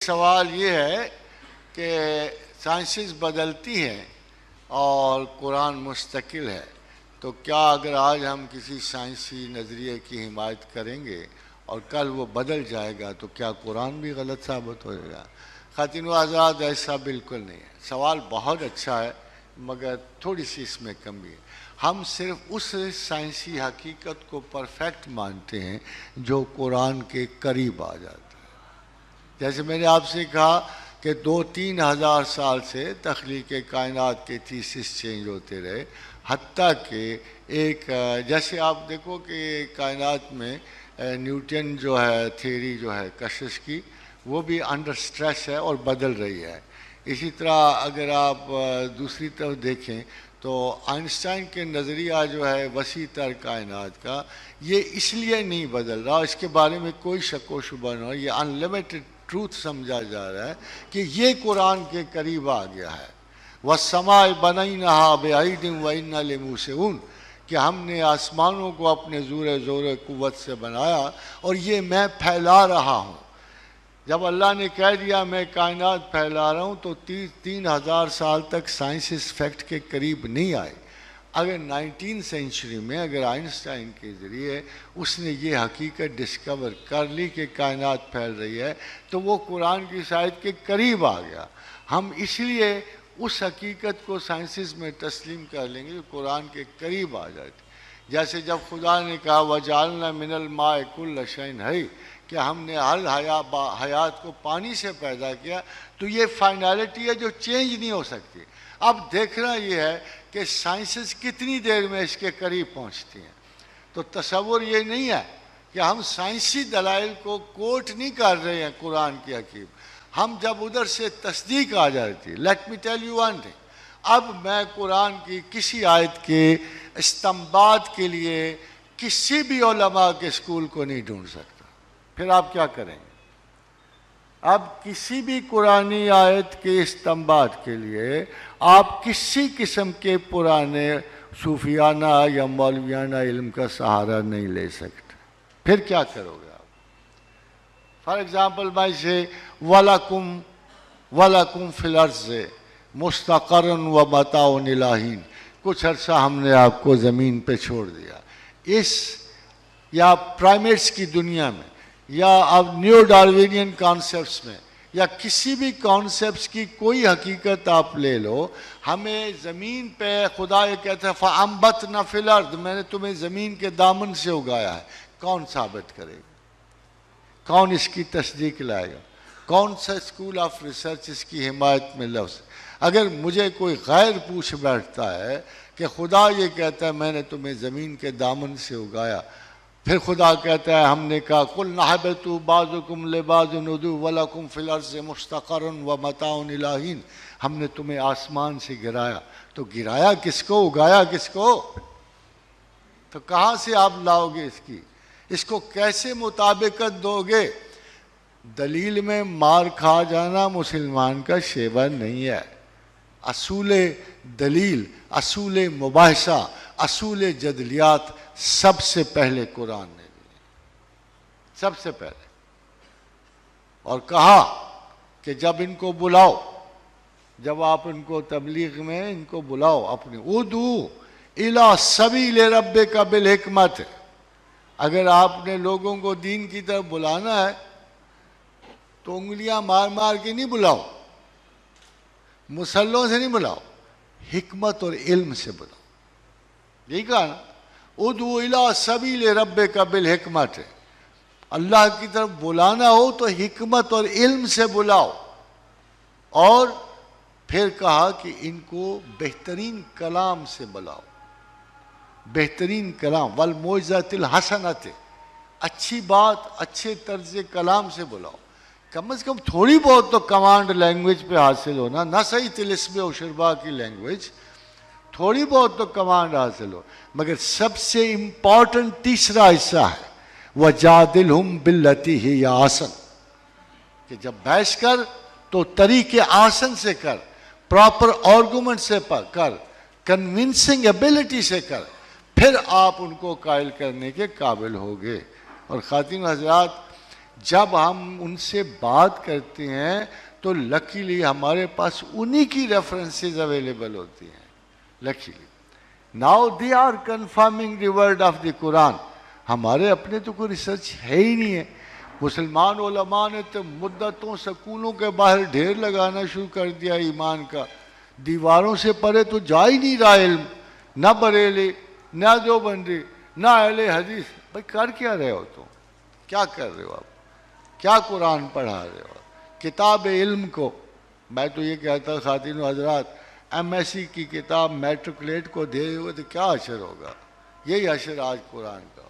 سوال یہ ہے کہ سائنسز بدلتی ہیں اور قرآن مستقل ہے، تو کیا اگر آج ہم کسی سائنسی نظریے کی حمایت کریں گے اور کل وہ بدل جائے گا تو کیا قرآن بھی غلط ثابت ہو جائے گا؟ خواتین و حضرات، ایسا بالکل نہیں ہے۔ سوال بہت اچھا ہے مگر تھوڑی سی اس میں کمی ہے۔ ہم صرف اس سائنسی حقیقت کو پرفیکٹ مانتے ہیں جو قرآن کے قریب آ جاتا ہے۔ جیسے میں نے آپ سے کہا کہ 2-3 ہزار سال سے تخلیق کائنات کے تھیسس چینج ہوتے رہے، حتیٰ کہ جیسے آپ دیکھو کہ کائنات میں نیوٹن جو ہے تھیوری جو ہے کشش کی، وہ بھی انڈر سٹریس ہے اور بدل رہی ہے۔ اسی طرح اگر آپ دوسری طرف دیکھیں تو آئنسٹائن کے نظریہ جو ہے وسیع تر کائنات کا، یہ اس لیے نہیں بدل رہا، اس کے بارے میں کوئی شک و شبہ نہ ہو، یہ ان لمیٹڈ ٹروتھ سمجھا جا رہا ہے کہ یہ قرآن کے قریب آ گیا ہے۔ وَالسَّمَاءِ بَنَيْنَهَا بِأَيْدٍ وَإِنَّا لَمُوسِعُونَ، کہ ہم نے آسمانوں کو اپنے زور قوت سے بنایا اور یہ میں پھیلا رہا ہوں۔ جب اللہ نے کہہ دیا میں کائنات پھیلا رہا ہوں تو 3,000 سال تک سائنس اس فیکٹ کے قریب نہیں آئے۔ اگر 19 سینچری میں اگر آئنسٹائن کے ذریعے اس نے یہ حقیقت ڈسکور کر لی کہ کائنات پھیل رہی ہے تو وہ قرآن کی آیت کے قریب آ گیا۔ ہم اس لیے اس حقیقت کو سائنسز میں تسلیم کر لیں گے جو قرآن کے قریب آ جاتی۔ جیسے جب خدا نے کہا وَجَعَلْنَا مِنَ الْمَاءِ كُلَّ شَيْءٍ حَيٍّ، کہ ہم نے ہر حیات کو پانی سے پیدا کیا، تو یہ فائنالٹی ہے جو چینج نہیں ہو سکتی۔ اب دیکھنا یہ ہے کہ سائنسز کتنی دیر میں اس کے قریب پہنچتی ہیں۔ تو تصور یہ نہیں ہے کہ ہم سائنسی دلائل کو کوٹ نہیں کر رہے ہیں قرآن کی حکیم، ہم جب ادھر سے تصدیق آ جاتی۔ Let me tell you one thing, اب میں قرآن کی کسی آیت کے استنباط کے لیے کسی بھی علماء کے اسکول کو نہیں ڈھونڈ سکتا۔ پھر آپ کیا کریں گے؟ اب کسی بھی قرآنی آیت کے استنباط کے لیے آپ کسی قسم کے پرانے صوفیانہ یا مولویانہ علم کا سہارا نہیں لے سکتے۔ پھر کیا کرو گے آپ؟ فار ایگزامپل میں سے وَلَكُمْ فِي الْأَرْضِ مُسْتَقَرٌ وَمَتَاعٌ إِلَىٰ حِینٍ، کچھ عرصہ ہم نے آپ کو زمین پہ چھوڑ دیا۔ اس یا پرائمیٹس کی دنیا میں یا اب نیو ڈاروینین کانسیپٹس میں یا کسی بھی کانسیپٹس کی کوئی حقیقت آپ لے لو، ہمیں زمین پہ خدا یہ کہتا ہے فَأَنبَتْنَا فِي الْأَرْضِ، میں نے تمہیں زمین کے دامن سے اگایا ہے۔ کون ثابت کرے گا؟ کون اس کی تصدیق لائے گا؟ کون سا اسکول آف ریسرچ اس کی حمایت میں لفظ؟ اگر مجھے کوئی غیر پوچھ بیٹھتا ہے کہ خدا یہ کہتا ہے میں نے تمہیں زمین کے دامن سے اگایا، پھر خدا کہتا ہے ہم نے کہا قُلْنَا اهْبِطُوا بَعْضُكُمْ لِبَعْضٍ عُدُوٌّ وَلَكُمْ فِي الْأَرْضِ مُسْتَقَرٌّ وَمَتَاعٌ إِلَىٰ حِینٍ، ہم نے تمہیں آسمان سے گرایا، تو گرایا کس کو، اگایا کس کو؟ تو کہاں سے آپ لاؤ گے اس کو کیسے مطابقت دو گے؟ دلیل میں مار کھا جانا مسلمان کا شیوہ نہیں ہے۔ اصول دلیل، اصول مباحثہ، اصول جدلیات سب سے پہلے قرآن نے دی، سب سے پہلے۔ اور کہا کہ جب ان کو بلاؤ، جب آپ ان کو تبلیغ میں ان کو بلاؤ اپنے ادعو الی سبیل ربک بالحکمت، اگر آپ نے لوگوں کو دین کی طرف بلانا ہے تو انگلیاں مار مار کے نہیں بلاؤ، مسلوں سے نہیں بلاؤ، حکمت اور علم سے بلاؤ۔ یہی کہا نا، ادعو الی سبیل ربک بالحکمت، اللہ کی طرف بلانا ہو تو حکمت اور علم سے بلاؤ۔ اور پھر کہا کہ ان کو بہترین کلام سے بلاؤ، بہترین کلام والموعظۃ الحسنۃ، اچھی بات اچھے طرز کلام سے بلاؤ۔ کم از کم تھوڑی بہت تو کمانڈ لینگویج پہ حاصل ہونا، نہ صحیح طلسم و شربا کی لینگویج، تھوڑی بہت تو کمانڈ حاصل ہو۔ مگر سب سے امپورٹنٹ تیسرا حصہ ہے وَجَادِلْهُمْ بِالَّتِي هِیَ أَحْسَنُ، کہ جب بحث کر تو طریق آسن سے کر، پراپر آرگومنٹ سے کر، کنونسنگ ایبلٹی سے کر، پھر آپ ان کو قائل کرنے کے قابل ہوگے۔ اور خواتین حضرات، جب ہم ان سے بات کرتے ہیں تو لکیلی ہمارے پاس انہی کی ریفرنسز اویلیبل ہوتی ہیں. Luckily now they are confirming the word of the قرآن. ہمارے اپنے تو کوئی ریسرچ ہے ہی نہیں ہے. مسلمان علماء نے تو مدتوں سکولوں کے باہر ڈھیر لگانا شروع کر دیا ایمان کا. دیواروں سے پرے تو جا ہی نہیں رہا علم. نہ بریلی، نہ دیوبندی، نہ اہل حدیث. بھائی کر کیا رہے ہو تم؟ کیا کر رہے ہو آپ؟ کیا قرآن پڑھا رہے ہو؟ کتاب علم کو، میں تو یہ کہتا خواتین و حضرات، ایم ایس سی کی کتاب میٹرکلیٹ کو دے ہوئے تو کیا اشر ہوگا؟ یہی اشر آج قرآن کا.